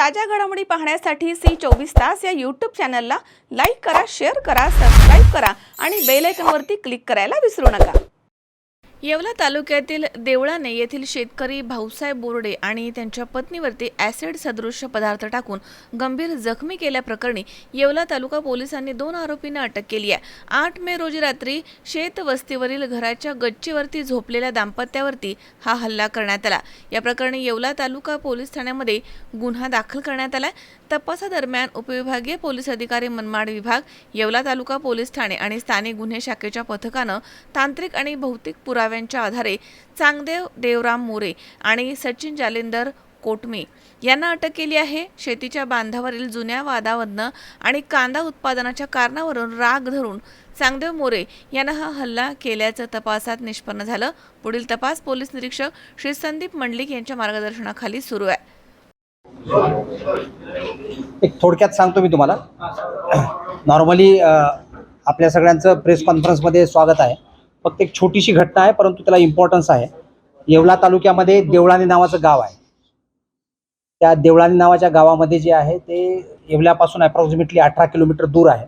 ताज्या घडामोडी पाहण्यासाठी C24 या यूट्यूब चॅनलला लाईक करा, शेअर करा, सबस्क्राईब करा आणि बेल आयकॉनवरती क्लिक करायला विसरू नका। येवला तालुक्यातील देवळाने येथील शेतकरी भाऊसाहेब बोर्डे आणि त्यांच्या पत्नीवरती ॲसिड सदृश्य पदार्थ टाकून गंभीर जखमी केल्याप्रकरणी येवला तालुका पोलिसांनी 2 आरोपींना अटक केली आहे। 8 मे रोजी रात्री शेत वस्तीवरील घराच्या गच्चीवरती झोपलेल्या दाम्पत्यावरती हा हल्ला करण्यात आला। या प्रकरणी येवला तालुका पोलीस ठाण्यामध्ये गुन्हा दाखल करण्यात आला। तपासादरम्यान उपविभागीय पोलीस अधिकारी मनमाड विभाग, येवला तालुका पोलीस ठाणे आणि स्थानिक गुन्हे शाखेच्या पथकानं तांत्रिक आणि भौतिक पुराव्यांच्या आधारे चांगदेव देवराम मोरे आणि सचिन जालिंदर कोटमी यांना अटक केली आहे। शेतीच्या बांधावरील जुन्या वादावरनं आणि कांदा उत्पादनाच्या कारणावरून राग धरून चांगदेव मोरे यांना हा हल्ला केल्याचं तपासात निष्पन्न झालं। पुढील तपास पोलीस निरीक्षक श्री संदीप मंडलिक यांच्या मार्गदर्शनाखाली सुरू आहे। एक थोडक्यात सांगतो मी तुम्हाला। नॉर्मली आपल्या सगळ्यांचं प्रेस कॉन्फरन्समध्ये स्वागत आहे। फक्त एक छोटीशी घटना आहे, परंतु त्याला इम्पॉर्टन्स आहे। येवला तालुक्यामध्ये देवळाने नावाचं गाव आहे। त्या देवळाने नावाच्या गावामध्ये जे आहे ते येवल्यापासून अप्रॉक्सिमेटली 18 किलोमीटर दूर आहे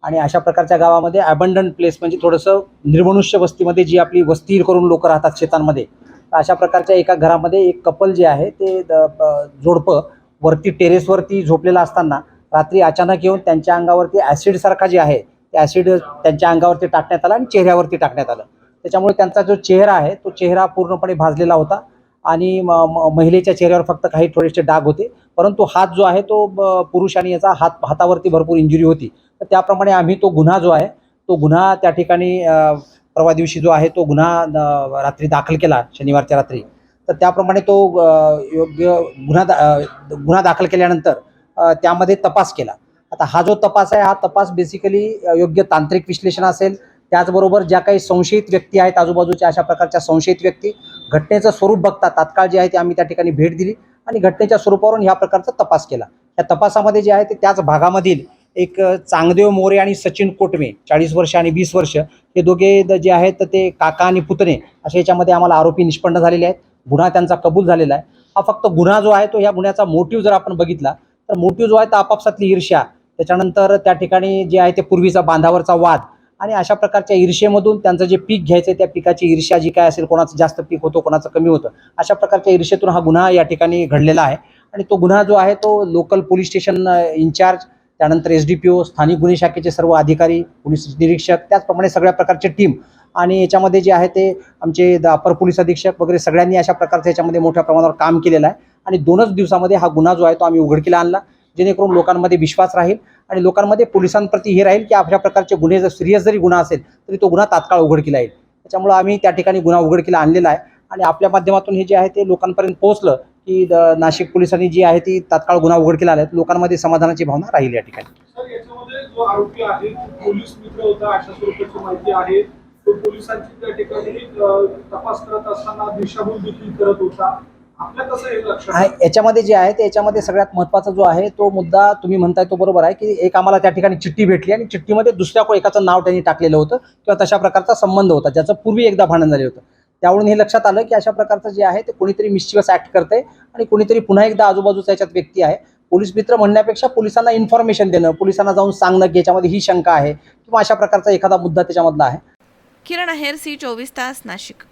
आणि अशा प्रकारच्या गावामध्ये अबंडंट प्लेस म्हणजे थोडंसं निर्मनुष्य वस्तीमध्ये जी आपली वस्ती करून लोक राहतात शेतांमध्ये, अशा प्रकारच्या एका घरामध्ये एक कपल जे आहे ते जोडपं वरती टेरेसवरती झोपलेलं असताना रात्री अचानक येऊन त्यांच्या अंगावरती ॲसिड सारखा जे आहे ते ॲसिड त्यांच्या अंगावरती टाकण्यात आला आणि चेहऱ्यावरती टाकण्यात आलं। त्याच्यामुळे त्यांचा जो चेहरा आहे तो चेहरा पूर्णपणे भाजलेला होता आणि महिलेच्या चेहऱ्यावर फक्त काही थोडेसे डाग होते, परंतु हात जो आहे तो पुरुष आणि याचा हातावरती भरपूर इंजुरी होती। तर त्याप्रमाणे आम्ही तो गुन्हा जो आहे तो गुन्हा त्या ठिकाणी परवा दिवशी जो आहे तो गुन्हा रात्री दाखल केला, शनिवारच्या रात्री। तर त्याप्रमाणे तो योग्य गुन्हा दाखल केल्यानंतर त्यामध्ये तपास केला। आता हा जो तपास आहे हा तपास बेसिकली योग्य तांत्रिक विश्लेषण असेल, त्याचबरोबर ज्या काही संशयित व्यक्ती आहेत आजूबाजूच्या अशा प्रकारच्या संशयित व्यक्ती घटनेचं स्वरूप बघता तात्काळ जे आहे ते आम्ही त्या ठिकाणी भेट दिली आणि घटनेच्या स्वरूपावरून ह्या प्रकारचा तपास केला। या तपासामध्ये जे आहे ते त्याच भागामधील एक चांगदेव मोरे आणि सचिन कोटमे 40 वर्ष आणि 20 वर्ष हे दोघे जे आहेत ते काका आणि पुतणे अशा याच्यामध्ये आम्हाला आरोपी निष्पन्न झालेले आहेत। गुन्हा त्यांचा कबूल झालेला आहे। हा फक्त गुन्हा जो आहे तो ह्या गुन्ह्याचा मोटिव्ह जर आपण बघितला तर मोटिव्ह जो आहे तो आपापसातली ईर्ष्या, त्याच्यानंतर त्या ठिकाणी जे आहे ते पूर्वीचा बांधावरचा वाद आणि अशा प्रकारच्या ईर्ष्येमधून त्यांचं जे पीक घ्यायचं त्या पिकाची ईर्ष्या जी काय असेल, कोणाचं जास्त पीक होतं कोणाचं कमी होतं, अशा प्रकारच्या ईर्ष्येतून हा गुन्हा या ठिकाणी घडलेला आहे। आणि तो गुन्हा जो आहे तो लोकल पोलीस स्टेशन इन्चार्ज, त्यानंतर SDPO, स्थानिक गुन्हे शाखेचे सर्व अधिकारी, पोलीस निरीक्षक, त्याचप्रमाणे सगळ्या प्रकारचे टीम आणि याच्यामध्ये जे आहे ते आमचे अपर पोलीस अधीक्षक वगैरे सगळ्यांनी अशा प्रकारचं याच्यामध्ये मोठ्या प्रमाणावर काम केलेलं आहे। आणि 2च दिवसामध्ये हा गुन्हा जो आहे तो आम्ही उघडकीला आणला, जेणेकरून लोकांमध्ये विश्वास राहील आणि लोकांमध्ये पोलिसांप्रती हे राहील की अशा प्रकारचे गुन्हे जर सिरियस जरी गुन्हा असेल तरी तो गुन्हा तात्काळ उघडकीला येईल। त्याच्यामुळे आम्ही त्या ठिकाणी गुन्हा उघडकीला आणलेला आहे आणि आपल्या माध्यमातून हे जे आहे ते लोकांपर्यंत पोहोचलं की नाशिक पोलिसांनी जी आहे ती तात्काळ गुन्हा उघडकीला आले, लोकांमध्ये समाधानाची भावना राहील या ठिकाणी। सर, याच्यामध्ये जो आरोपी आहे पोलीस मित्र होता अशा स्वरूपाची माहिती आहे। तो पोलिसांची त्या ठिकाणी तपास करत असताना दिशाभूल देखील करत होता। आपल्या कसं हे लक्षात याच्यामध्ये जे आहे ते याच्यामध्ये सगळ्यात महत्त्वाचा जो आहे तो मुद्दा तुम्ही म्हणताय तो बरोबर आहे की एक आम्हाला त्या ठिकाणी चिठ्ठी भेटली आणि चिठ्ठीमध्ये दुसऱ्या एकाचं नाव त्यांनी टाकलेलं होतं किंवा तशा प्रकारचा संबंध होता ज्याचं पूर्वी एकदा भांडण झाले होतं। त्यावरून हे लक्षात आलं की अशा प्रकारचं जे आहे ते कोणीतरी मिस्चिवस ऍक्ट करतंय आणि कोणीतरी पुन्हा एकदा आजूबाजूचा याच्यात व्यक्ती आहे। पोलीस मित्र म्हणण्यापेक्षा पोलिसांना इन्फॉर्मेशन देणं, पोलिसांना जाऊन सांगणं की याच्यामध्ये ही शंका आहे किंवा अशा प्रकारचा एखादा मुद्दा त्याच्यामधला आहे। किरण आहेर, C24 नाशिक।